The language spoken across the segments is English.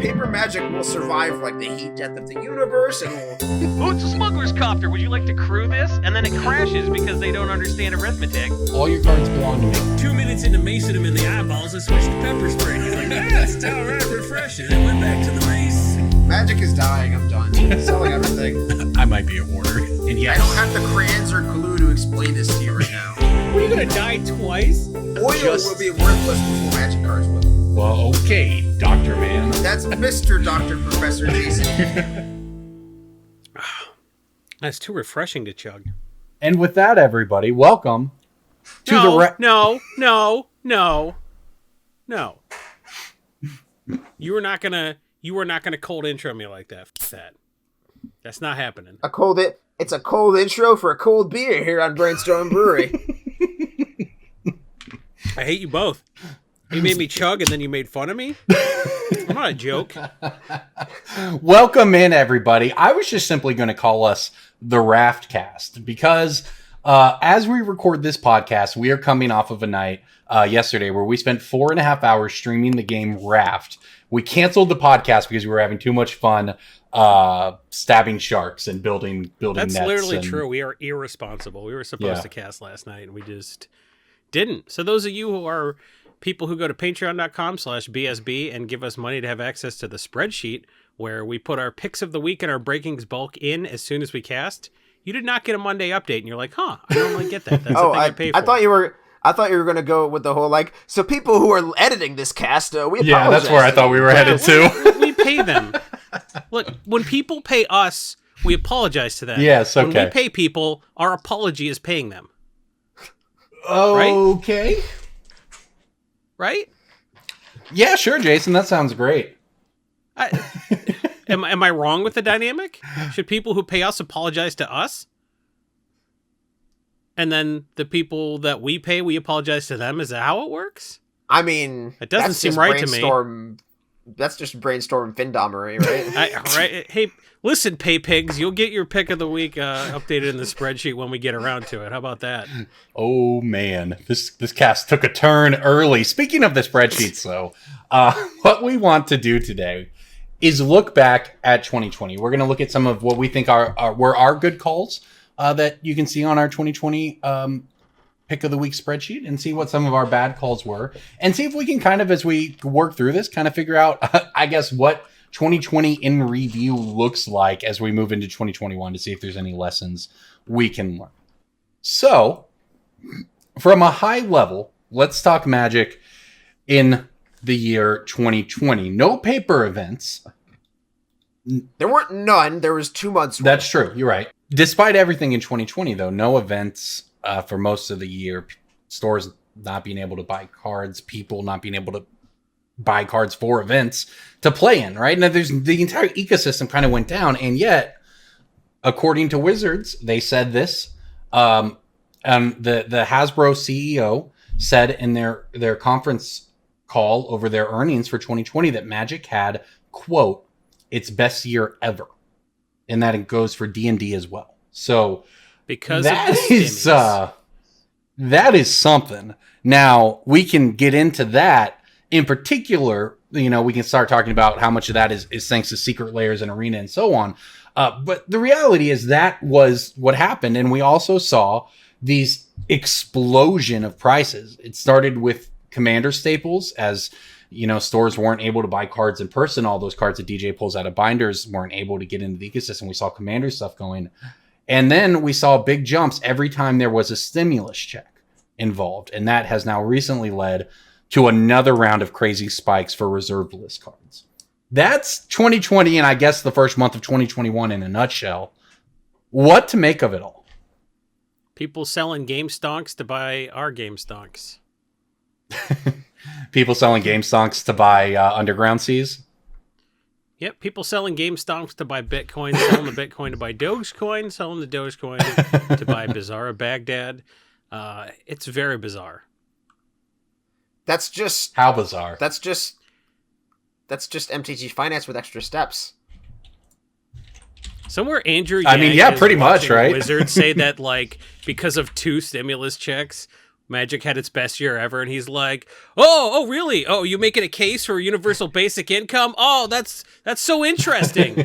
paper magic will survive like the heat death of the universe, and will... Oh, it's a smuggler's copter. Would you like to crew this? And then it crashes because they don't understand arithmetic. All your cards belong to me. 2 minutes into macing him in the eyeballs, I switched to pepper spray. He's like, that's downright refreshing. And went back to the mace. Magic is dying. I'm done. Selling everything. I might be a hoarder. And I don't have the crayons or glue to explain this to you right now. What, are you gonna die twice? Oil will be worthless before magic cards will. Well, okay, Dr. Man. That's Mr. Dr. Professor Jason. That's too refreshing to chug. And with that, everybody, welcome to No. You were not gonna cold intro me like that. F that. That's not happening. It's a cold intro for a cold beer here on Brainstorm Brewery. I hate you both. You made me chug and then you made fun of me? I'm not a joke. Welcome in, everybody. I was just simply going to call us the Raft Cast because as we record this podcast, we are coming off of a night yesterday where we spent 4.5 hours streaming the game Raft. We canceled the podcast because we were having too much fun stabbing sharks and building That's nets. Literally true. We are irresponsible. We were supposed to cast last night and we just didn't. So those of you who are people who go to patreon.com/BSB and give us money to have access to the spreadsheet where we put our picks of the week and our breakings bulk in as soon as we cast, you did not get a Monday update and you're like, I normally get that. That's the thing I pay for. I thought you were going to go with the whole, like, so people who are editing this cast, we apologize. Yeah, that's where I thought we were headed to. We pay them. Look, when people pay us, we apologize to them. Yes, okay. When we pay people, our apology is paying them. Okay. Right? Yeah, sure, Jason. That sounds great. Am I wrong with the dynamic? Should people who pay us apologize to us? And then the people that we pay, we apologize to them? Is that how it works? I mean... It doesn't seem right to me. That's just Brainstorm Findomery, right? Right? Hey, listen, pay pigs, you'll get your pick of the week updated in the spreadsheet when we get around to it. How about that? Oh, man. This cast took a turn early. Speaking of the spreadsheets, though, what we want to do today is look back at 2020. We're going to look at some of what we think were our good calls that you can see on our 2020 pick of the week spreadsheet and see what some of our bad calls were and see if we can kind of, as we work through this, kind of figure out, I guess, what 2020 in review looks like as we move into 2021 to see if there's any lessons we can learn. So, from a high level, let's talk Magic in the year 2020. No paper events. There weren't none. There was 2 months. That's true. You're right. Despite everything in 2020, though, no events for most of the year. Stores not being able to buy cards, people not being able to buy cards for events to play in, right? Now, the entire ecosystem kind of went down, and yet, according to Wizards, they said this. The Hasbro CEO said in their conference call over their earnings for 2020 that Magic had, quote, its best year ever, and that it goes for D&D as well. So because that is something. Now we can get into that. In particular, we can start talking about how much of that is thanks to Secret Layers and Arena and so on. But the reality is that was what happened. And we also saw these explosion of prices. It started with Commander staples as, stores weren't able to buy cards in person. All those cards that DJ pulls out of binders weren't able to get into the ecosystem. We saw Commander stuff going. And then we saw big jumps every time there was a stimulus check involved. And that has now recently led to another round of crazy spikes for reserved list cards. That's 2020 and I guess the first month of 2021 in a nutshell. What to make of it all? People selling game stonks to buy our game stonks. People selling game stonks to buy Underground Seas? Yep, people selling game stonks to buy Bitcoin, selling the Bitcoin to buy Dogecoin, selling the Dogecoin to buy Bizarre Baghdad. It's very bizarre. That's just... How bizarre? That's just MTG Finance with extra steps. Somewhere Andrew pretty much, right? Wizards say that, because of 2 stimulus checks, Magic had its best year ever, and he's like, "Oh, really? Oh, you making a case for universal basic income? Oh, that's so interesting.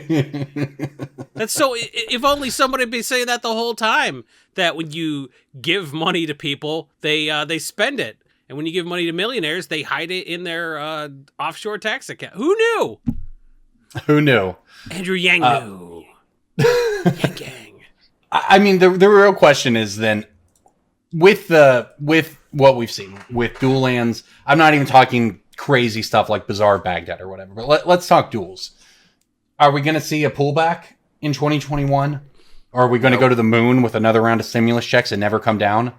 That's so. If only somebody would be saying that the whole time. That when you give money to people, they spend it, and when you give money to millionaires, they hide it in their offshore tax account. Who knew? Who knew? Andrew Yang knew. Yang Gang. I mean, the real question is then, with what we've seen with dual lands, I'm not even talking crazy stuff like Bizarre Baghdad or whatever, but let's talk duels. Are we going to see a pullback in 2021? Or are we going to go to the moon with another round of stimulus checks and never come down?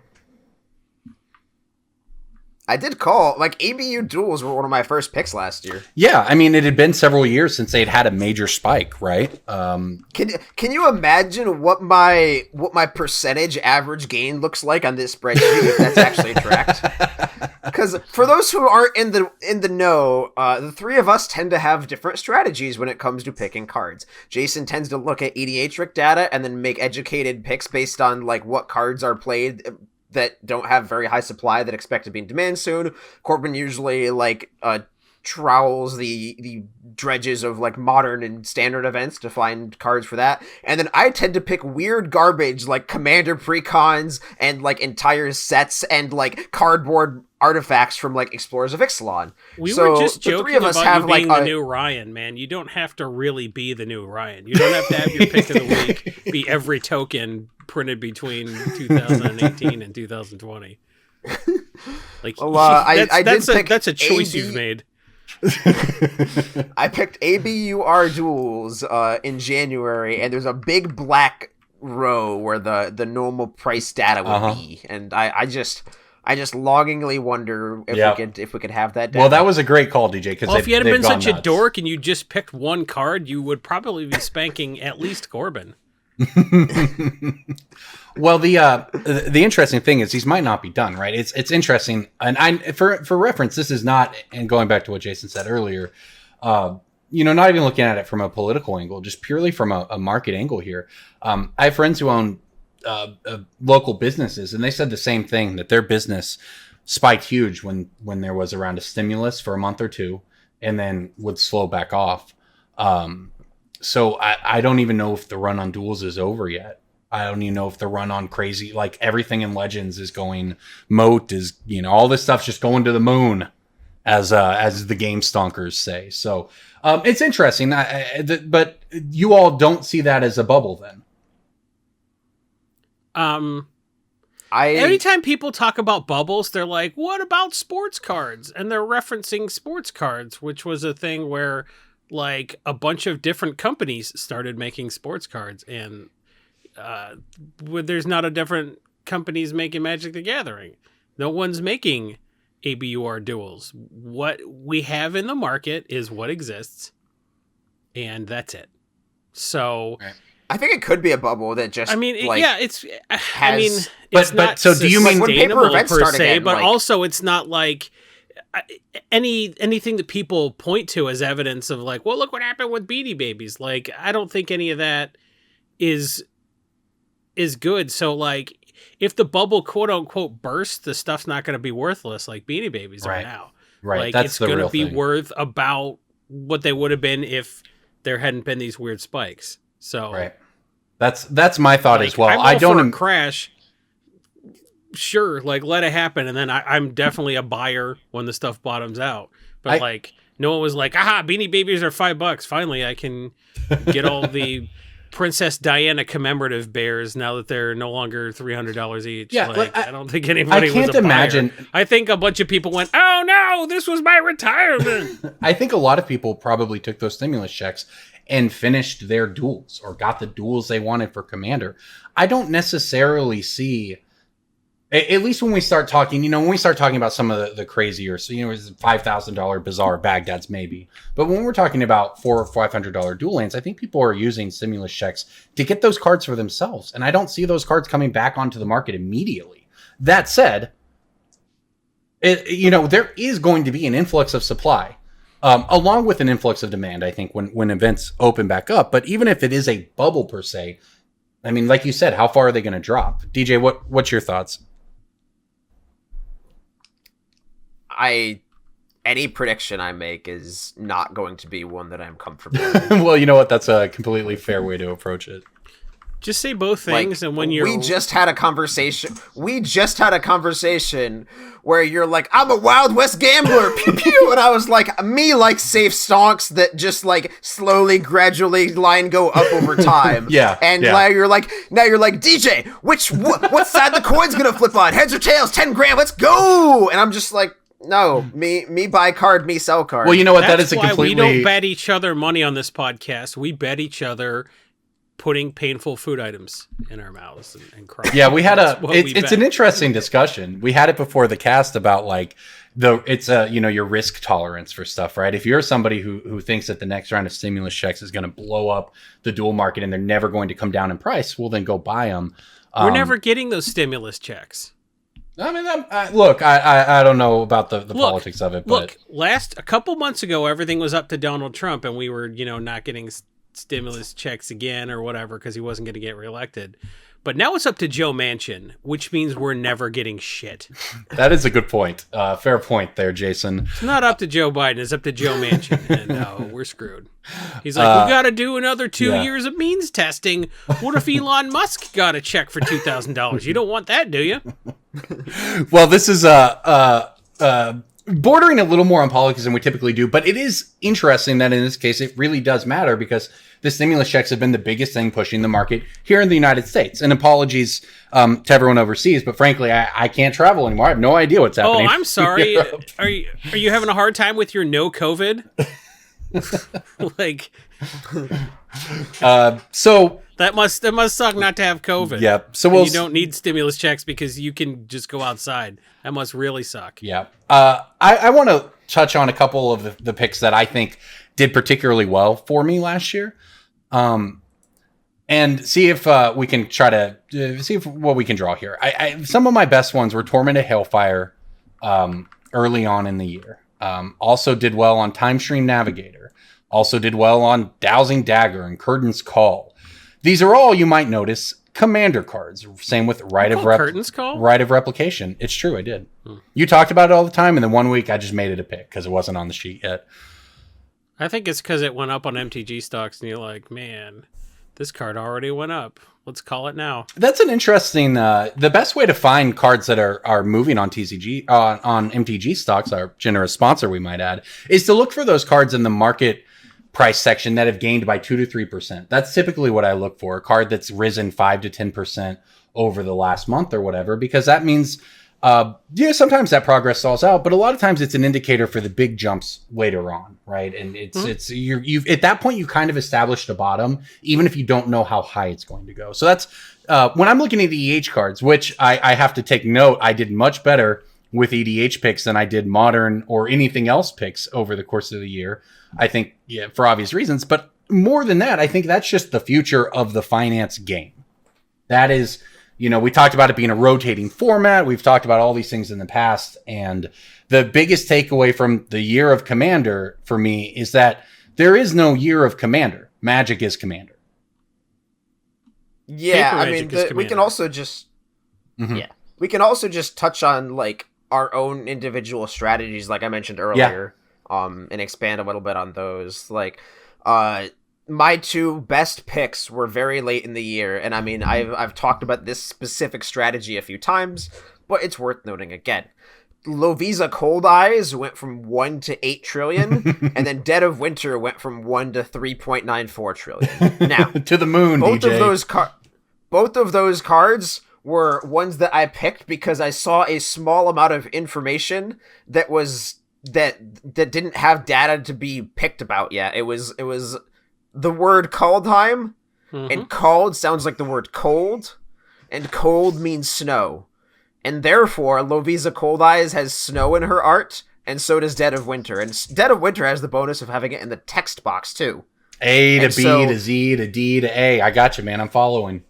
I did call, like, ABU duels were one of my first picks last year. Yeah, I mean, it had been several years since they'd had a major spike, right? Can you imagine what my percentage average gain looks like on this spreadsheet if that's actually tracked? Because for those who aren't in the know, the three of us tend to have different strategies when it comes to picking cards. Jason tends to look at EDH trick data and then make educated picks based on like what cards are played that don't have very high supply that expect to be in demand soon. Corbin usually like trowels the dredges of like modern and standard events to find cards for that. And then I tend to pick weird garbage like commander precons and like entire sets and like cardboard artifacts from like Explorers of Ixalan. We were just joking about you being the new Ryan, man. You don't have to really be the new Ryan. You don't have to have your pick of the week be every token printed between 2018 and 2020. Like, well, that's a choice you've made. I picked ABUR duels in January, and there's a big black row where the normal price data would be, and I just longingly wonder if we could have that data. Well, that was a great call, DJ. Because if you hadn't been such a dork and you just picked one card, you would probably be spanking at least Corbin. Well, the interesting thing is these might not be done, right? It's interesting, and for reference, this is not. And going back to what Jason said earlier, not even looking at it from a political angle, just purely from a market angle here. I have friends who own local businesses, and they said the same thing, that their business spiked huge when there was a round of stimulus for a month or two, and then would slow back off. So I don't even know if the run on duels is over yet. I don't even know if the run on crazy, like everything in Legends is going, Moat is, all this stuff's just going to the moon, as the game stonkers say. So it's interesting, but you all don't see that as a bubble then. Every time people talk about bubbles, they're like, what about sports cards? And they're referencing sports cards, which was a thing where like a bunch of different companies started making sports cards, and there's not a different companies making Magic the Gathering. No one's making ABUR duels. What we have in the market is what exists, and that's it. So I think it could be a bubble that just. But it's not so. Do you mean when paper events per start se? again, but also, it's not like anything that people point to as evidence of like, well, look what happened with Beanie Babies. Like, I don't think any of that is good. So, like, if the bubble quote unquote bursts, the stuff's not going to be worthless like Beanie Babies are now. Right. Like, That's it's going to be thing. worth about what they would have been if there hadn't been these weird spikes. So right. That's my thought as well. I don't crash. Sure, like let it happen, and then I'm definitely a buyer when the stuff bottoms out. But like no one was like, aha, Beanie Babies are $5. Finally, I can get all the Princess Diana commemorative bears now that they're no longer $300 each. Yeah, like, I don't think anybody. I can't was a imagine. Buyer. I think a bunch of people went, "Oh no, this was my retirement." I think a lot of people probably took those stimulus checks and finished their duels or got the duels they wanted for Commander. I don't necessarily see, at least when we start talking, when we start talking about some of the crazier, so, it's $5,000 Bizarre Baghdad's maybe. But when we're talking about $400 or $500 dual lands, I think people are using stimulus checks to get those cards for themselves. And I don't see those cards coming back onto the market immediately. That said, there is going to be an influx of supply. Along with an influx of demand, I think, when events open back up. But even if it is a bubble per se, I mean, like you said, how far are they going to drop? DJ, what's your thoughts? any prediction I make is not going to be one that I'm comfortable with. Well, you know what? That's a completely fair way to approach it. Just say both things, and when you're... We just had a conversation where you're like, I'm a Wild West gambler, pew pew, and I was like, me like safe stonks that just like slowly, gradually line go up over time. Yeah. And now you're like, DJ, what side the coin's gonna flip on? Heads or tails? 10 grand, let's go! And I'm just like, no, me buy card, me sell card. Well, you know what? That's That is a why completely... we don't bet each other money on this podcast. We bet each other putting painful food items in our mouths and crying. Yeah, we had it's an interesting discussion. We had it before the cast about like your risk tolerance for stuff, right? If you're somebody who thinks that the next round of stimulus checks is going to blow up the dual market and they're never going to come down in price, well then go buy them. We're never getting those stimulus checks. I mean, I don't know about the politics of it, but a couple months ago, everything was up to Donald Trump, and we were, not getting stimulus checks again or whatever because he wasn't going to get reelected. But now it's up to Joe Manchin, which means we're never getting shit. That is a good point. Fair point there, Jason. It's not up to Joe Biden. It's up to Joe Manchin. And we're screwed. He's like, we got to do another 2 years of means testing. What if Elon Musk got a check for $2,000? You don't want that, do you? Well, this is bordering a little more on politics than we typically do, but it is interesting that in this case, it really does matter because the stimulus checks have been the biggest thing pushing the market here in the United States. And apologies to everyone overseas, but frankly, I can't travel anymore. I have no idea what's happening. Oh, I'm sorry. Are you having a hard time with your no COVID? So that must suck not to have COVID. Yeah. So you don't need stimulus checks because you can just go outside. That must really suck. Yeah. I want to touch on a couple of the picks that I think did particularly well for me last year. And see if we can try to see what we can draw here. Some of my best ones were Tormented Hailfire early on in the year. Also did well on Time Stream Navigator. Also did well on Dowsing Dagger and Curtain's Call. These are all, you might notice, commander cards. Same with Curtain's Call? Right of Replication. It's true, I did. You talked about it all the time, and then one week I just made it a pick because it wasn't on the sheet yet. I think it's because it went up on MTG stocks, and you're like, man, this card already went up. Let's call it now. That's an interesting... the best way to find cards that are moving on TCG on MTG stocks, our generous sponsor, we might add, is to look for those cards in the market price section that have gained by 2 to 3%. That's typically what I look for, a card that's risen 5 to 10% over the last month or whatever, because that means, sometimes that progress stalls out, but a lot of times it's an indicator for the big jumps later on, right? And you've at that point, you kind of established a bottom, even if you don't know how high it's going to go. So that's, when I'm looking at EDH cards, which I have to take note, I did much better with EDH picks than I did Modern or anything else picks over the course of the year. I think, for obvious reasons, but more than that, I think that's just the future of the finance game. That is, we talked about it being a rotating format. We've talked about all these things in the past. And the biggest takeaway from the year of Commander for me is that there is no year of Commander. Magic is Commander. Yeah, I mean, we can also just, we can also just touch on like our own individual strategies, like I mentioned earlier. And expand a little bit on those. Like, my two best picks were very late in the year, and I mean, I've talked about this specific strategy a few times, but it's worth noting again. Lovisa Cold Eyes went from 1 to 8 trillion, and then Dead of Winter went from 1 to 3.94 trillion. Now, to the moon, both DJ. Both of those cards were ones that I picked because I saw a small amount of information that didn't have data to be picked about yet. It was the word Kaldheim, and called sounds like the word cold, and cold means snow. And therefore, Lovisa Cold Eyes has snow in her art, and so does Dead of Winter. And Dead of Winter has the bonus of having it in the text box, too. A to B to Z to D to A. I got you, man. I'm following.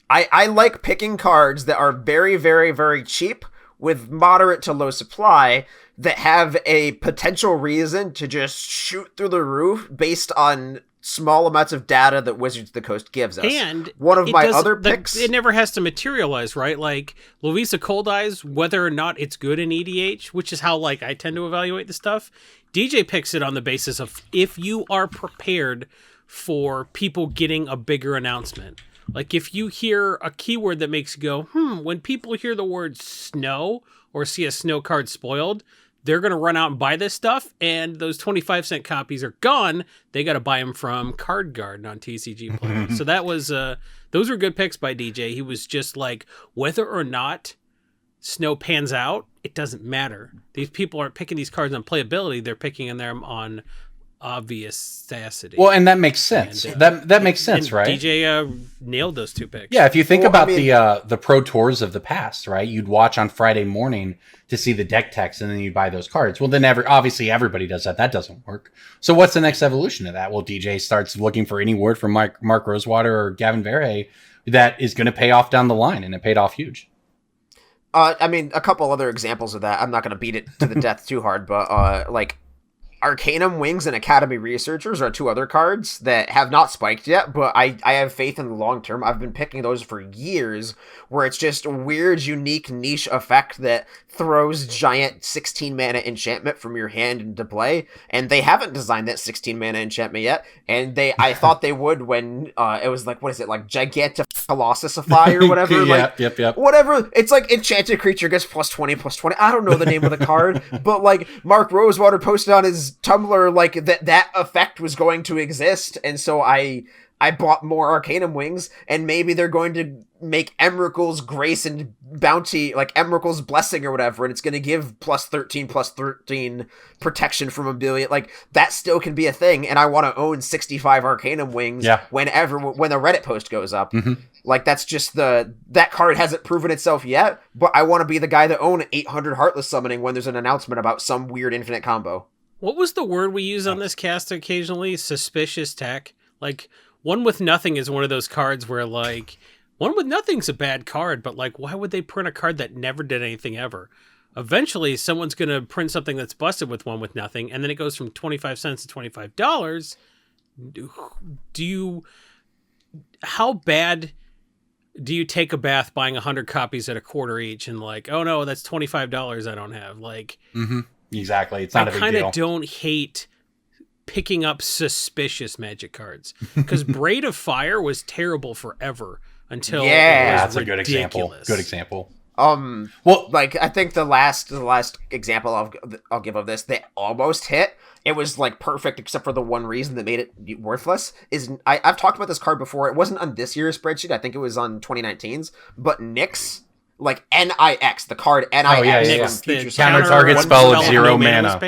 I like picking cards that are very, very, very cheap with moderate to low supply that have a potential reason to just shoot through the roof based on small amounts of data that Wizards of the Coast gives us. And one of my other picks, it never has to materialize, right? Like Lovisa Cold Eyes, whether or not it's good in EDH, which is how like I tend to evaluate the stuff. DJ picks it on the basis of if you are prepared for people getting a bigger announcement. Like if you hear a keyword that makes you go, when people hear the word snow or see a snow card spoiled, they're going to run out and buy this stuff, and those 25-cent copies are gone. They got to buy them from Card Garden on TCG Player. So that was, those were good picks by DJ. He was just like, whether or not snow pans out, it doesn't matter. These people aren't picking these cards on playability. They're picking them on obviousity. Well, and that makes sense. And, that makes sense, right? DJ nailed those two picks. Yeah, if you think about the pro tours of the past, right? You'd watch on Friday morning to see the deck text, and then you buy those cards. Well, then obviously everybody does that. That doesn't work. So what's the next evolution of that? Well, DJ starts looking for any word from Mark Rosewater or Gavin Verhey that is going to pay off down the line, and it paid off huge. I mean, a couple other examples of that. I'm not going to beat it to the death too hard, but like Arcanum Wings and Academy Researchers are two other cards that have not spiked yet, but I have faith in the long term. I've been picking those for years, where it's just a weird, unique, niche effect that throws giant 16 mana enchantment from your hand into play, and they haven't designed that 16 mana enchantment yet, and I thought they would when it was like, what is it, like Gigantic Colossify or whatever? Yep. Whatever. It's like enchanted creature gets +20/+20. I don't know the name of the card, but like Mark Rosewater posted on his Tumblr like that effect was going to exist, and so I bought more Arcanum Wings, and maybe they're going to make Emrakul's Grace and Bounty, like Emrakul's Blessing or whatever, and it's going to give +13/+13 protection from Abilia. Like, that still can be a thing, and I want to own 65 Arcanum Wings when the Reddit post goes up. Mm-hmm. Like, that's just that card hasn't proven itself yet, but I want to be the guy that own 800 Heartless Summoning when there's an announcement about some weird infinite combo. What was the word we use on this cast occasionally? Suspicious tech? Like, One with Nothing is one of those cards where, like, One with Nothing's a bad card, but, like, why would they print a card that never did anything ever? Eventually, someone's going to print something that's busted with One with Nothing, and then it goes from 25 cents to $25. How bad do you take a bath buying 100 copies at a quarter each and, like, oh no, that's $25 I don't have? Like, exactly. It's not a big deal. I kind of don't hate picking up suspicious Magic cards, because Braid of Fire was terrible forever until it was that's ridiculous. A good example. Well, like, I think the last example I'll give of this that almost hit, it was like perfect except for the one reason that made it worthless is I've talked about this card before. It wasn't on this year's spreadsheet. I think it was on 2019's, but Nyx, like Nix, the card Nix. Oh, yeah. Counter target spell of 0 mana.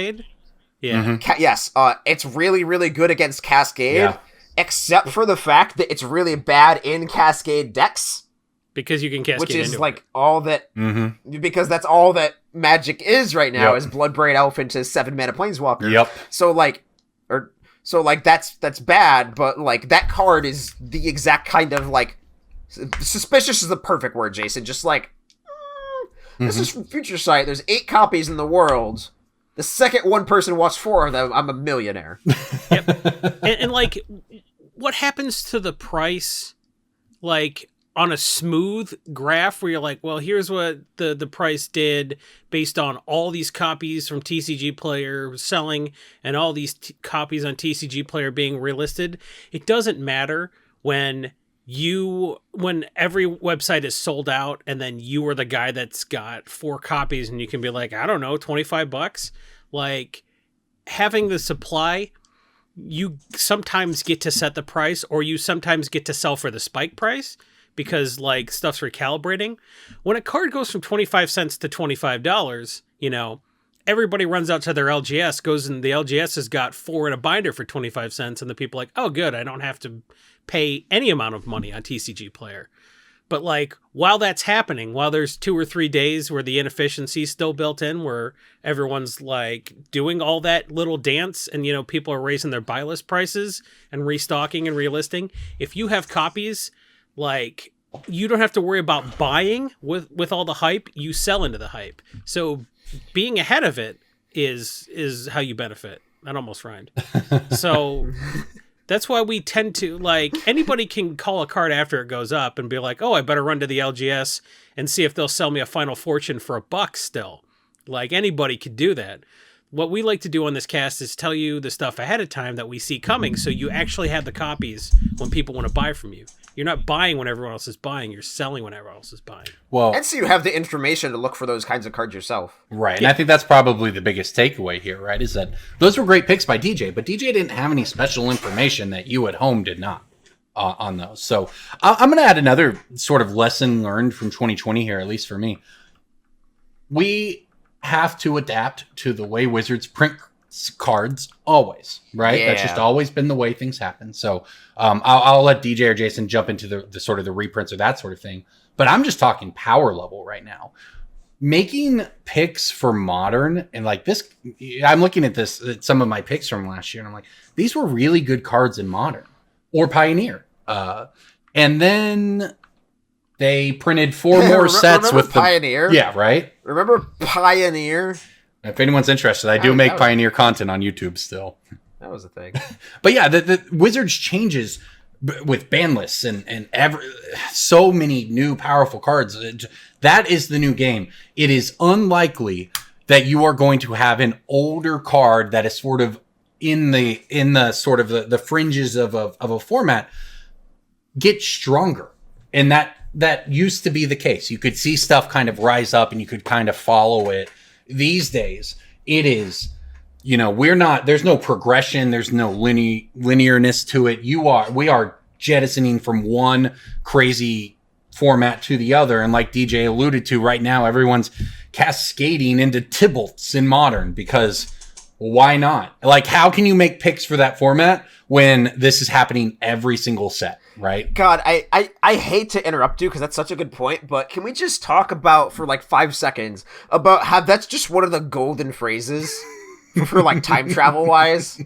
Yeah. Yes. It's really, really good against Cascade, except for the fact that it's really bad in Cascade decks. Because you can cascade which is into like it. all that, because that's all that Magic is right now is Bloodbraid Elf into 7 mana Planeswalker. Yep. So that's bad, but like that card is the exact kind of like suspicious is the perfect word, Jason. Just like this is from Future Sight. There's 8 copies in the world. The second one person wants 4 of them, I'm a millionaire. Yep. And like, what happens to the price? Like, on a smooth graph where you're like, well, here's what the price did based on all these copies from TCG Player selling and all these copies on TCG Player being relisted. It doesn't matter when every website is sold out and then you are the guy that's got 4 copies and you can be like, I don't know, $25. Like, having the supply, you sometimes get to set the price, or you sometimes get to sell for the spike price, because like stuff's recalibrating. When a card goes from 25 cents to $25, everybody runs out to their LGS, goes and the LGS has got 4 in a binder for 25 cents, and the people are like, oh good, I don't have to pay any amount of money on TCG Player. But like, while that's happening, while there's 2 or 3 days where the inefficiency is still built in, where everyone's like doing all that little dance and, people are raising their buy list prices and restocking and relisting, if you have copies like you don't have to worry about buying with all the hype. You sell into the hype. So being ahead of it is how you benefit. That almost rhymed. So that's why we tend to, like, anybody can call a card after it goes up and be like, oh, I better run to the LGS and see if they'll sell me a Final Fortune for $1 still. Like, anybody could do that. What we like to do on this cast is tell you the stuff ahead of time that we see coming, so you actually have the copies when people want to buy from you. You're not buying when everyone else is buying. You're selling when everyone else is buying. Well, and so you have the information to look for those kinds of cards yourself. Right. And I think that's probably the biggest takeaway here, right? Is that those were great picks by DJ, but DJ didn't have any special information that you at home did not on those. So I'm going to add another sort of lesson learned from 2020 here, at least for me. We have to adapt to the way Wizards print cards always, right? Yeah. That's just always been the way things happen. So I'll let DJ or Jason jump into the sort of the reprints or that sort of thing. But I'm just talking power level right now. Making picks for Modern and like this, I'm looking at this, at some of my picks from last year, and I'm like, these were really good cards in Modern or Pioneer. And then they printed 4 more sets with Pioneer. Yeah, right. Remember Pioneer? If anyone's interested, I do make Pioneer content on YouTube still. That was a thing. But yeah, the Wizards changes with ban lists and so many new powerful cards. That is the new game. It is unlikely that you are going to have an older card that is sort of in the sort of the fringes of a format get stronger. And that used to be the case. You could see stuff kind of rise up and you could kind of follow it. These days, it is, there's no progression. There's no linearness to it. We are jettisoning from one crazy format to the other. And like DJ alluded to right now, everyone's cascading into Tybalts in Modern because why not? Like, how can you make picks for that format when this is happening every single set, right? God, I hate to interrupt you because that's such a good point, but can we just talk about, for like 5 seconds, about how that's just one of the golden phrases for like time travel wise?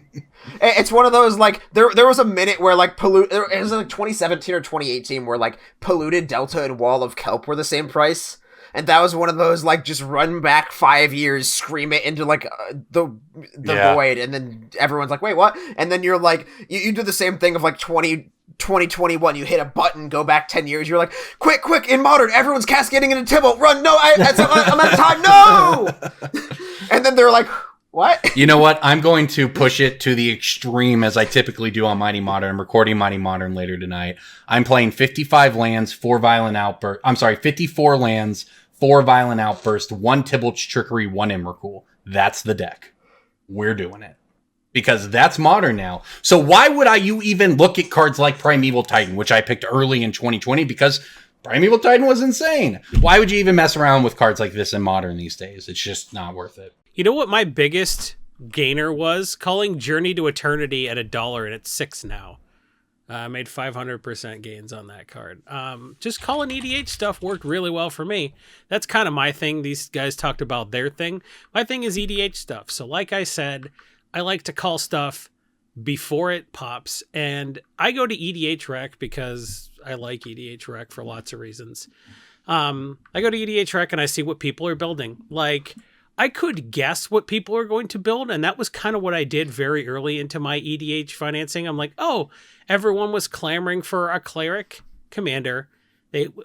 It's one of those, like, there was a minute where like it was like 2017 or 2018 where like Polluted, Delta, and Wall of Kelp were the same price. And that was one of those, like, just run back 5 years, scream it into, like, the void, and then everyone's like, wait, what? And then you're like, you do the same thing of, like, 2021, you hit a button, go back 10 years, you're like, quick, in Modern, everyone's cascading into Tybalt, run, no, I'm out of time, no! And then they're like, what? You know what? I'm going to push it to the extreme as I typically do on Mighty Modern. I'm recording Mighty Modern later tonight. I'm playing 55 lands, 4 Violent Outburst. I'm sorry, 54 lands, 4 Violent Outburst, 1 Tybalt's Trickery, 1 Emrakul. That's the deck. We're doing it. Because that's Modern now. So why would you even look at cards like Primeval Titan, which I picked early in 2020? Because Primeval Titan was insane. Why would you even mess around with cards like this in Modern these days? It's just not worth it. You know what my biggest gainer was? Calling Journey to Eternity at $1, and it's $6 now. I made 500% gains on that card. Just calling EDH stuff worked really well for me. That's kind of my thing. These guys talked about their thing. My thing is EDH stuff. So like I said, I like to call stuff before it pops. And I go to EDH Rec because I like EDH Rec for lots of reasons. I go to EDH Rec and I see what people are building. Like, I could guess what people are going to build, and that was kind of what I did very early into my EDH financing. I'm like, oh, everyone was clamoring for a cleric commander.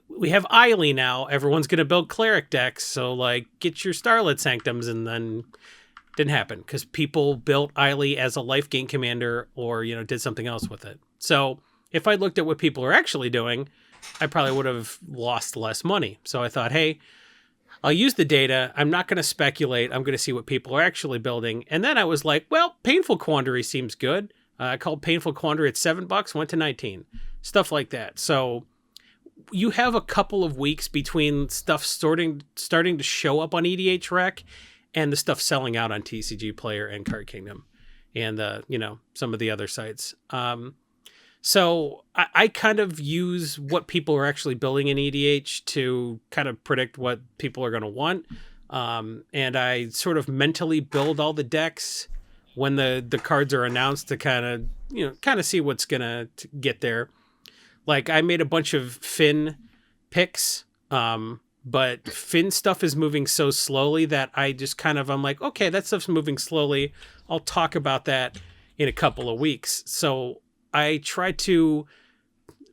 We have Eiley now. Everyone's going to build cleric decks, so like get your Starlit Sanctums, and then didn't happen because people built Eiley as a life gain commander or, did something else with it. So if I looked at what people are actually doing, I probably would have lost less money. So I thought, hey, I'll use the data. I'm not going to speculate. I'm going to see what people are actually building. And then I was like, well, Painful Quandary seems good. I called Painful Quandary at $7, went to 19. Stuff like that. So you have a couple of weeks between stuff starting to show up on EDH Rec and the stuff selling out on TCG Player and Card Kingdom and, some of the other sites. So I kind of use what people are actually building in EDH to kind of predict what people are going to want. And I sort of mentally build all the decks when the cards are announced to kind of see what's going to get there. Like I made a bunch of Finn picks. But Finn stuff is moving so slowly that I just I'm like, okay, that stuff's moving slowly. I'll talk about that in a couple of weeks. So I try to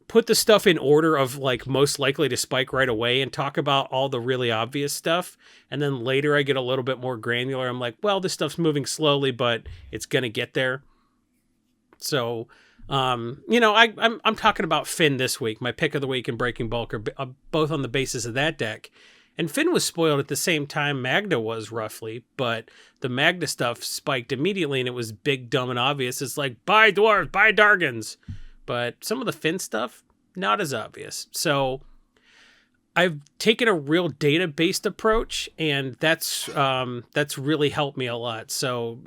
put the stuff in order of like most likely to spike right away and talk about all the really obvious stuff. And then later I get a little bit more granular. I'm like, well, this stuff's moving slowly, but it's going to get there. So, I'm talking about Finn this week. My pick of the week and Breaking Bulk are both on the basis of that deck. And Finn was spoiled at the same time Magda was, roughly, but the Magda stuff spiked immediately and it was big, dumb, and obvious. It's like, buy dwarves, buy Dargans. But some of the Finn stuff, not as obvious. So I've taken a real data-based approach, and that's really helped me a lot. So,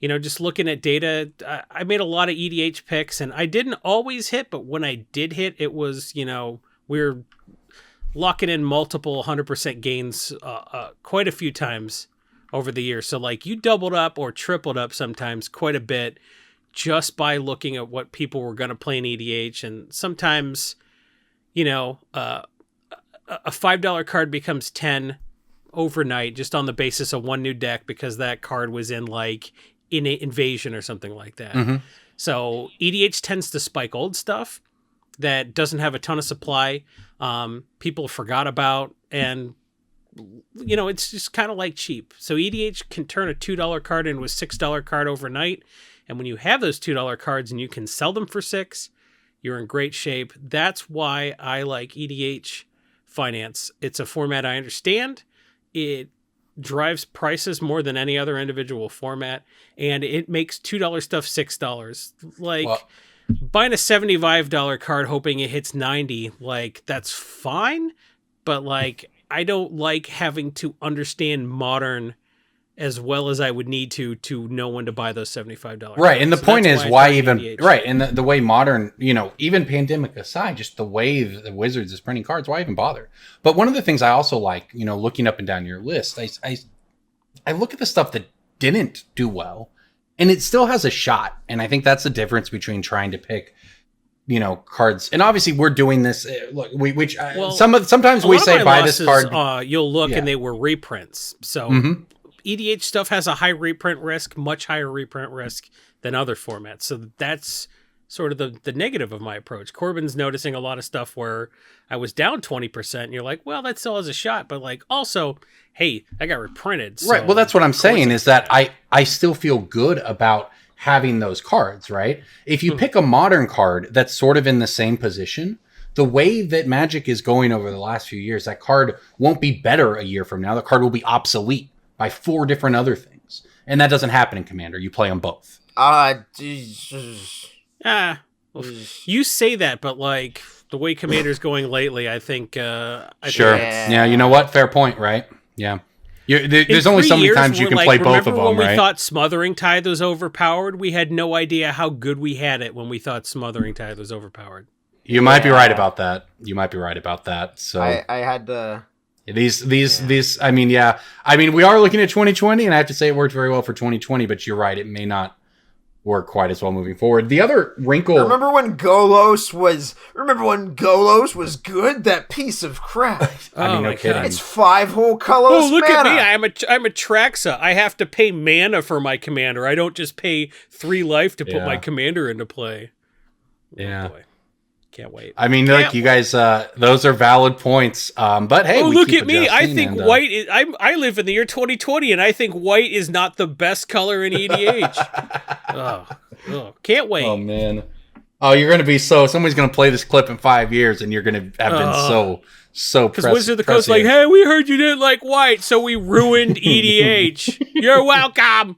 just looking at data, I made a lot of EDH picks, and I didn't always hit, but when I did hit, it was, we're locking in multiple 100% gains quite a few times over the year. So, like, you doubled up or tripled up sometimes quite a bit just by looking at what people were going to play in EDH. And sometimes, a $5 card becomes 10 overnight just on the basis of one new deck because that card was in like Innate Invasion or something like that. Mm-hmm. So EDH tends to spike old stuff that doesn't have a ton of supply. People forgot about, and it's just kind of like cheap. So EDH can turn a $2 card into a $6 card overnight. And when you have those $2 cards and you can sell them for $6, you're in great shape. That's why I like EDH Finance. It's a format I understand. It drives prices more than any other individual format, and it makes $2 stuff $6. Like, buying a $75 card hoping it hits 90, like, that's fine, but like, I don't like having to understand Modern as well as I would need to know when to buy those $75. Right, and the point is why even EDH. Right, and the way Modern, even pandemic aside, just the way the Wizards is printing cards, why even bother? But one of the things I also like, looking up and down your list, I look at the stuff that didn't do well, and it still has a shot. And I think that's the difference between trying to pick, cards. And obviously, we're doing this. Look, sometimes we say buy this card. You'll look, and they were reprints. So. Mm-hmm. EDH stuff has a high reprint risk, much higher reprint risk than other formats. So that's sort of the negative of my approach. Corbin's noticing a lot of stuff where I was down 20%, and you're like, well, that still has a shot. But like, also, hey, I got reprinted. So right. Well, that's what I'm saying is that I still feel good about having those cards, right? If you pick a Modern card that's sort of in the same position, the way that Magic is going over the last few years, that card won't be better a year from now. The card will be obsolete by 4 different other things. And that doesn't happen in Commander. You play them both. You say that, but like the way Commander's going lately, I think... Sure. Yeah, you know what? Fair point, right? Yeah. There's only so many times you can play both of them, right? Remember when we thought Smothering Tithe was overpowered? We had no idea how good we had it when we thought Smothering Tithe was overpowered. You might be right about that. So I had to... These. I mean, yeah. I mean, we are looking at 2020, and I have to say it worked very well for 2020. But you're right; it may not work quite as well moving forward. The other wrinkle. Remember when Golos was good? That piece of crap. I mean, no kidding. It's 5 whole colors. Oh, look at me! I'm a Traxa. I have to pay mana for my commander. I don't just pay 3 life to put my commander into play. Yeah. Oh, boy. Can't wait. I mean, like you guys, those are valid points. But hey, look at me! I think white is. I live in the year 2020, and I think white is not the best color in EDH. Can't wait. Oh man! Oh, you're gonna be somebody's gonna play this clip in 5 years, and you're gonna have been so. Because Wizard of the Coast, like, hey, we heard you didn't like white, so we ruined EDH. You're welcome.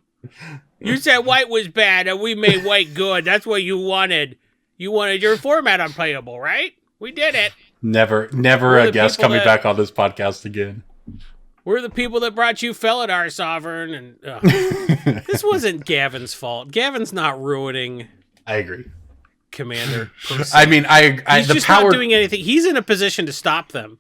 You said white was bad, and we made white good. That's what you wanted. You wanted your format unplayable, right? We did it. Never a guest coming back on this podcast again. We're the people that brought you Felidar Sovereign, and this wasn't Gavin's fault. Gavin's not ruining. I agree. Commander. I mean, he's just not doing anything. He's in a position to stop them.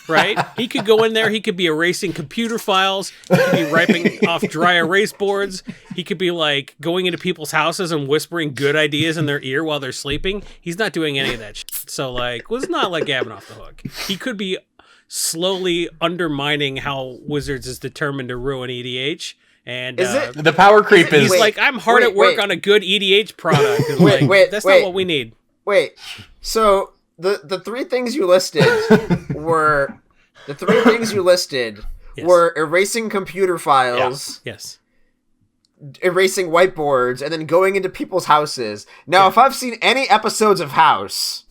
Right? He could go in there. He could be erasing computer files. He could be wiping off dry erase boards. He could be like going into people's houses and whispering good ideas in their ear while they're sleeping. He's not doing any of that shit. So, like, was not let Gavin off the hook. He could be slowly undermining how Wizards is determined to ruin EDH. And Is it The power creep is... he's like, I'm hard at work on a good EDH product. And that's not what we need. Wait, so the three things you listed were were erasing computer files, Yes. erasing whiteboards, and then going into people's houses. Now, if I've seen any episodes of House,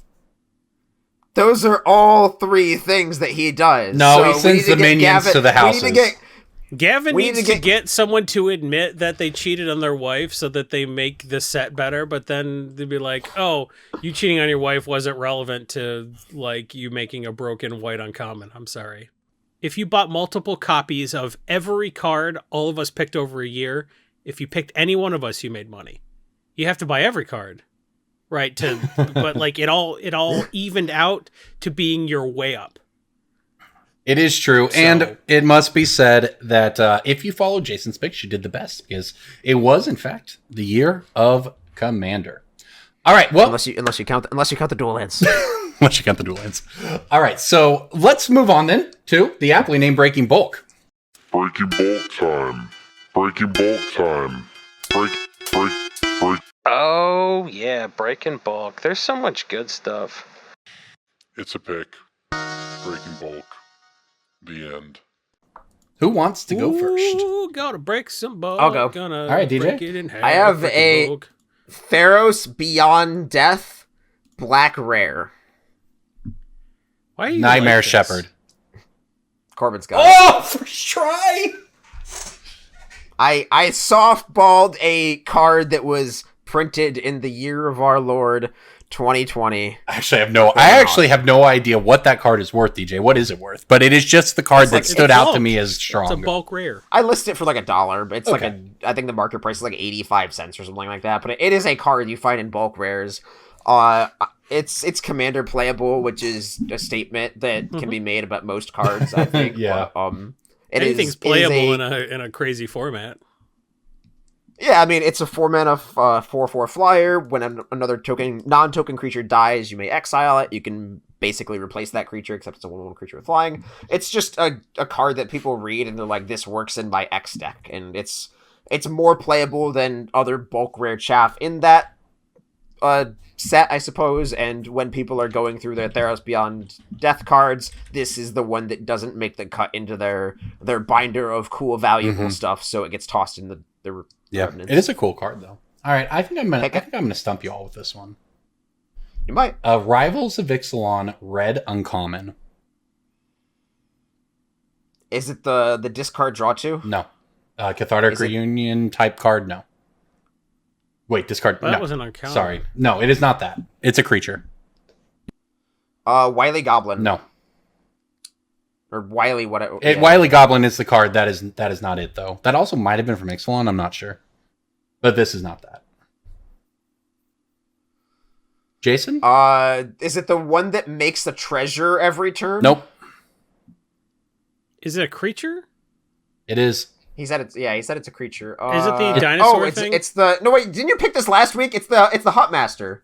those are all three things that he does. No, So he sends the minions to the houses. Gavin needs to get someone to admit that they cheated on their wife so that they make the set better, but then they'd be like, oh, you cheating on your wife wasn't relevant to, like, you making a broken white uncommon. I'm sorry. If you bought multiple copies of every card all of us picked over a year, if you picked any one of us, you made money. You have to buy every card, right? But, like, it all evened out to being your way up. It is true, and it must be said that if you follow Jason's picks, you did the best, because it was, in fact, the year of Commander. All right, well, unless you count the dual lands. Unless you count the dual lands. All right, so let's move on then to the aptly named Breaking Bulk. Breaking bulk time. Breaking bulk time. Break. Oh, yeah, Breaking Bulk. There's so much good stuff. It's a pick. Breaking bulk. The end. Who wants to go first? Ooh, gotta break some bulk. I'll go. Gonna All right, DJ. break it in half. I have Breaking a bulk. Theros Beyond Death Black Rare. Why are you Nightmare like this? Shepherd. Corbin's got it. Oh, first try! I softballed a card that was printed in the year of our Lord 2020. I actually have no idea what that card is worth, DJ. What is it worth? But it is just the card that stood out to me as strong. It's a bulk rare. I list it for like $1, but it's Okay. I think the market price is like 85 cents or something like that. But it is a card you find in bulk rares. It's commander playable, which is a statement that can be made about most cards, I think. Yeah. But, Anything's playable in a crazy format. Yeah, I mean, it's a 4-mana 4/4 flyer. When another non-token creature dies, you may exile it. You can basically replace that creature, except it's a 1/1 creature with flying. It's just a card that people read and they're like, this works in my X deck. And it's more playable than other bulk rare chaff in that set, I suppose. And when people are going through their Theros Beyond Death cards, this is the one that doesn't make the cut into their binder of cool, valuable stuff, so it gets tossed in the Yeah, remnants. it is a cool card, though. All right, I think I'm gonna stump you all with this one. You might. Rivals of Ixalan, red uncommon. Is it the discard draw 2? No. Cathartic Is it- Reunion type card, no. Wait, discard. Well, no. that wasn't uncommon. Sorry. No, it is not that. It's a creature. Wily Goblin. No. Or Wily what? Wily Goblin is the card. That is not it, though. That also might have been from Ixalan. I'm not sure. But this is not that. Jason? Is it the one that makes the treasure every turn? Nope. Is it a creature? It is. He said it's a creature. Is it the dinosaur it's, thing? It's the no wait. Didn't you pick this last week? It's the Hutmaster.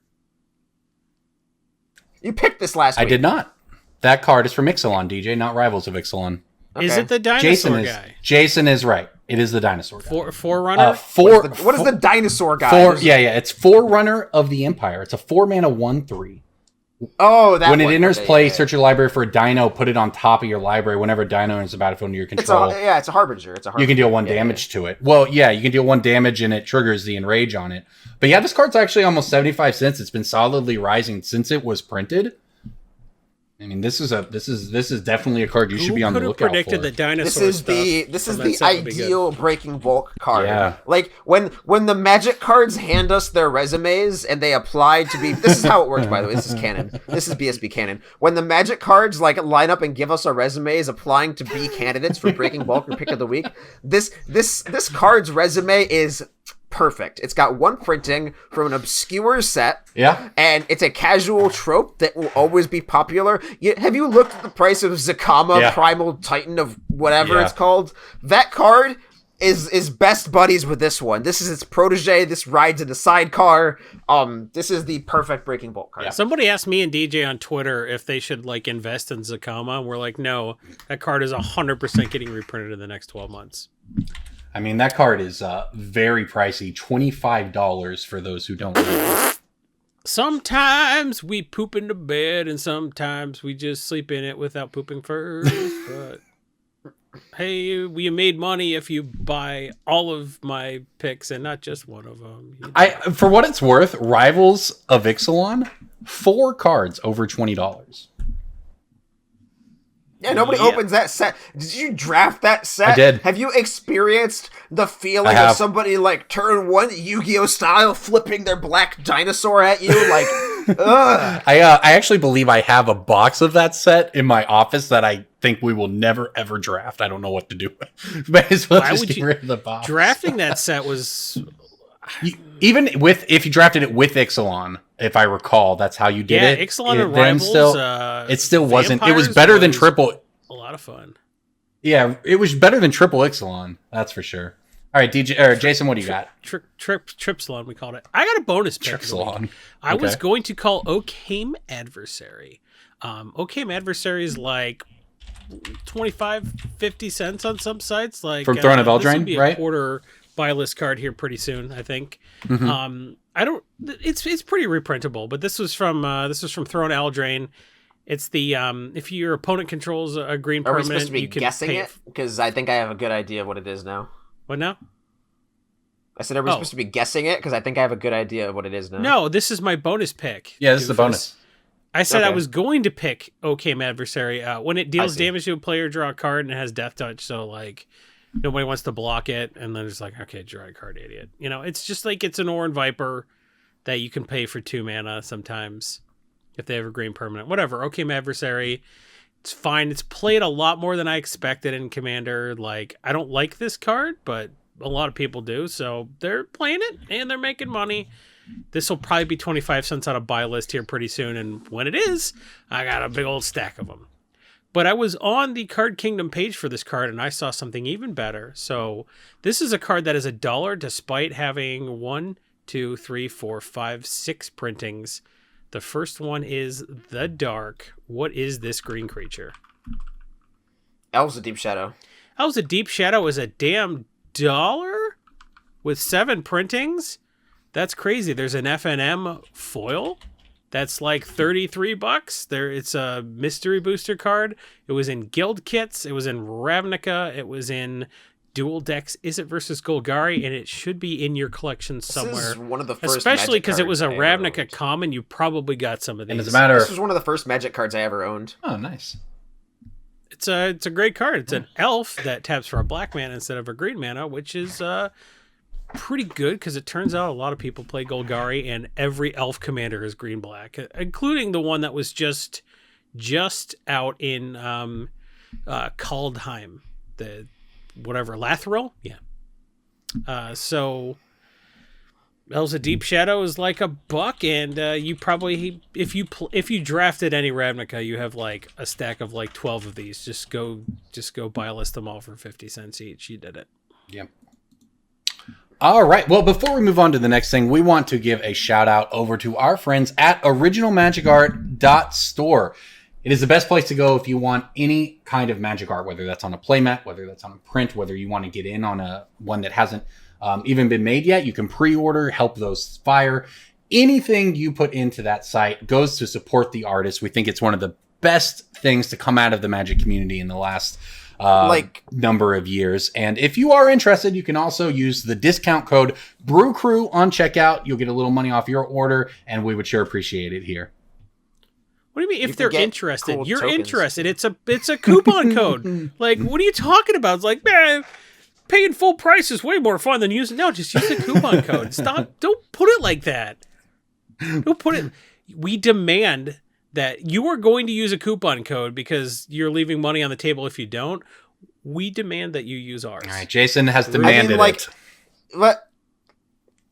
You picked this last week. I did not. That card is from Ixalan, DJ, not Rivals of Ixalan. Okay. Is it the dinosaur guy? Jason is right. It is the dinosaur guy. Forerunner? What is the dinosaur guy? It's Forerunner of the Empire. It's a 4-mana 1/3. Oh, that when it one. enters Okay, play, yeah. search your library for a dino, put it on top of your library. Whenever a dino enters the battlefield under your control, It's a harbinger. you can deal 1 damage to it. Well, yeah, you can deal 1 damage and it triggers the enrage on it. But yeah, this card's actually almost 75 cents. It's been solidly rising since it was printed. I mean, this is definitely a card you should be on the lookout for. Who predicted the dinosaur This is stuff? the ideal breaking bulk card. Yeah. Like when the Magic cards hand us their resumes and they apply to be. This is how it works, by the way. This is canon. This is BSB canon. When the Magic cards like line up and give us our resumes applying to be candidates for breaking bulk or pick of the week, this card's resume is perfect. It's got 1 printing from an obscure set. Yeah. And it's a casual trope that will always be popular. Have you looked at the price of Zakama, Yeah. Primal Titan of whatever Yeah. it's called? That card is best buddies with this one. This is its protege. This rides in the sidecar. This is the perfect Breaking Bolt card. Yeah. Somebody asked me and DJ on Twitter if they should like invest in Zakama. We're like, no, that card is 100% getting reprinted in the next 12 months. I mean, that card is very pricey. $25 for those who don't know. Sometimes we poop in the bed, and sometimes we just sleep in it without pooping first. But hey, we made money if you buy all of my picks and not just one of them. For what it's worth, Rivals of Ixalan, 4 cards over $20. Yeah, nobody opens that set. Did you draft that set? I did. Have you experienced the feeling of somebody like turn 1 Yu-Gi-Oh style flipping their black dinosaur at you? Like, ugh. I actually believe I have a box of that set in my office that I think we will never ever draft. I don't know what to do. May as well just get rid of the box. Drafting that set was even if you drafted it with Ixalan, if I recall, that's how you did it. Yeah, Ixalan and Rivals. It still wasn't. It was better than triple. A lot of fun. Yeah, it was better than triple Ixalan. That's for sure. All right, DJ or Jason, what do you got? Tripsilon, we called it. I got a bonus pick. Tripsilon. I was going to call Okame Adversary. Okame Adversary is like 25-50 cents on some sites. Like from Throne of Eldraine, this will be right? A quarter buy list card here pretty soon, I think. Mm-hmm. It's pretty reprintable, but this was from Throne Eldraine. It's the if your opponent controls a green permanent, are we supposed to be you can guessing it? Because I think I have a good idea of what it is now. What now? I said, are we supposed to be guessing it? Because I think I have a good idea of what it is now. No, this is my bonus pick. Yeah, this is the bonus. I said I was going to pick Okame Adversary. When it deals damage to a player, draw a card, and it has Death Touch, so like nobody wants to block it, and then it's like, okay, draw a card, idiot. You know, it's just like it's an Oran Viper that you can pay for 2 mana sometimes if they have a green permanent. Whatever, Okame Adversary. It's fine. It's played a lot more than I expected in Commander. Like, I don't like this card, but a lot of people do, so they're playing it, and they're making money. This will probably be 25 cents on a buy list here pretty soon, and when it is, I got a big old stack of them. But I was on the Card Kingdom page for this card, and I saw something even better. So this is a card that is $1 despite having 1, 2, 3, 4, 5, 6 printings. The first one is The Dark. What is this green creature? Elves of Deep Shadow. Elves of Deep Shadow is a damn $1 with 7 printings? That's crazy. There's an FNM foil that's like $33. It's a mystery booster card. It was in Guild Kits. It was in Ravnica. It was in Dual Decks. Is it versus Golgari? And it should be in your collection somewhere. This is one of the first, especially because it was a Magic Ravnica common. You probably got some of these. And as a matter, this was one of the first Magic cards I ever owned. Oh, nice. It's a great card. It's an elf that taps for a black mana instead of a green mana, which is pretty good because it turns out a lot of people play Golgari, and every elf commander is green black, including the one that was just out in Kaldheim, the whatever Lathril, yeah. So Elves of Deep Shadow is like $1, and you probably if you drafted any Ravnica, you have like a stack of like 12 of these. Just go buy list them all for 50 cents each. You did it. Yep. All right. Well, before we move on to the next thing, we want to give a shout out over to our friends at originalmagicart.store. It is the best place to go if you want any kind of magic art, whether that's on a playmat, whether that's on a print, whether you want to get in on one that hasn't even been made yet. You can pre-order, help those fire. Anything you put into that site goes to support the artist. We think it's one of the best things to come out of the magic community in the last number of years. And if you are interested, you can also use the discount code BrewCrew on checkout. You'll get a little money off your order, and we would sure appreciate it here. What do you mean if they're interested? Cool You're tokens. Interested. It's a coupon code. Like, what are you talking about? It's like, man, paying full price is way more fun than using. No, just use the coupon code. Stop. Don't put it like that. Don't put it. We demand that you are going to use a coupon code because you're leaving money on the table if you don't. We demand that you use ours. All right, Jason has demanded it. But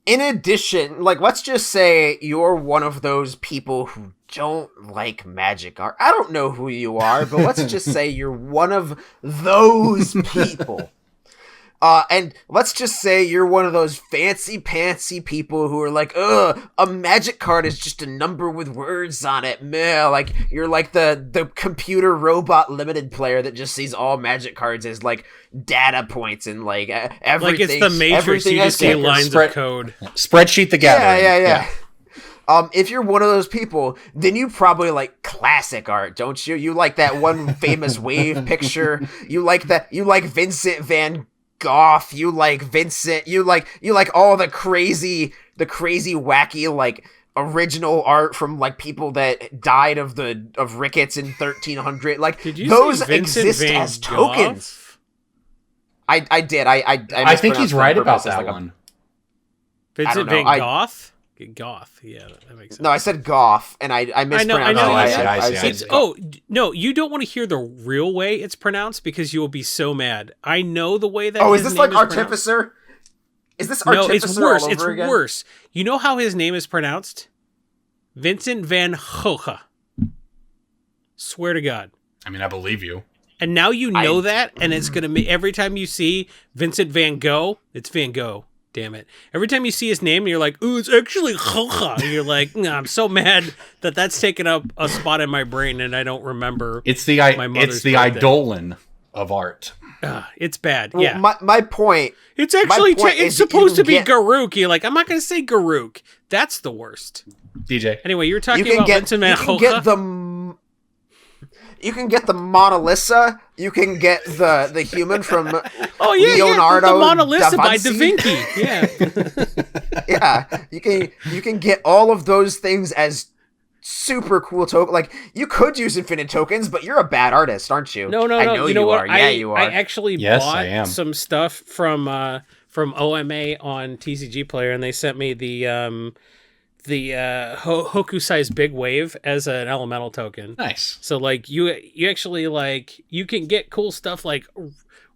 in addition, like, let's just say you're one of those people who don't like magic art. I don't know who you are, but let's just say you're one of those people. And let's just say you're one of those fancy pantsy people who are like, a magic card is just a number with words on it. Meh. Like, you're like the computer robot limited player that just sees all magic cards as like data points and like everything. Like it's the Matrix, you just see lines of code. Spreadsheet the Gathering. Yeah. If you're one of those people, then you probably like classic art, don't you? You like that one famous wave picture. You like Vincent van Gogh. You like Vincent. You like all the crazy wacky like original art from like people that died of rickets in 1300. Like those exist as tokens. I did. I think he's right about that one. Vincent van Gogh? Goth, yeah, that makes sense. No, I said Goth, and I mispronounced it. I see. No, you don't want to hear the real way it's pronounced because you will be so mad. I know the way that. Oh, is this like Artificer? Is this Artificer? No, it's worse. It's worse. You know how his name is pronounced? Vincent van Gogh. Swear to God. I mean, I believe you. And now you know that, and it's gonna be every time you see Vincent van Gogh, it's Van Gogh. Damn it. Every time you see his name and you're like, ooh, it's actually Gogh. And you're like, nah, I'm so mad that that's taken up a spot in my brain and I don't remember. It's the Eidolon of art. It's bad. Well, yeah. My point. It's actually it's supposed to be Garuk. You're like, I'm not going to say Garuk. That's the worst. DJ. Anyway, you were talking about Vincent van Gogh. You can get the Mona Lisa. You can get the human from Leonardo the Mona Lisa da by Da Vinci. Vinci. Yeah. Yeah. You can get all of those things as super cool token. Like you could use infinite tokens, but you're a bad artist, aren't you? No. I know you know what? are. Yeah, you are. I actually bought some stuff from OMA on TCG Player, and they sent me the Hokusai's Big Wave as an elemental token. Nice. So like you actually like you can get cool stuff like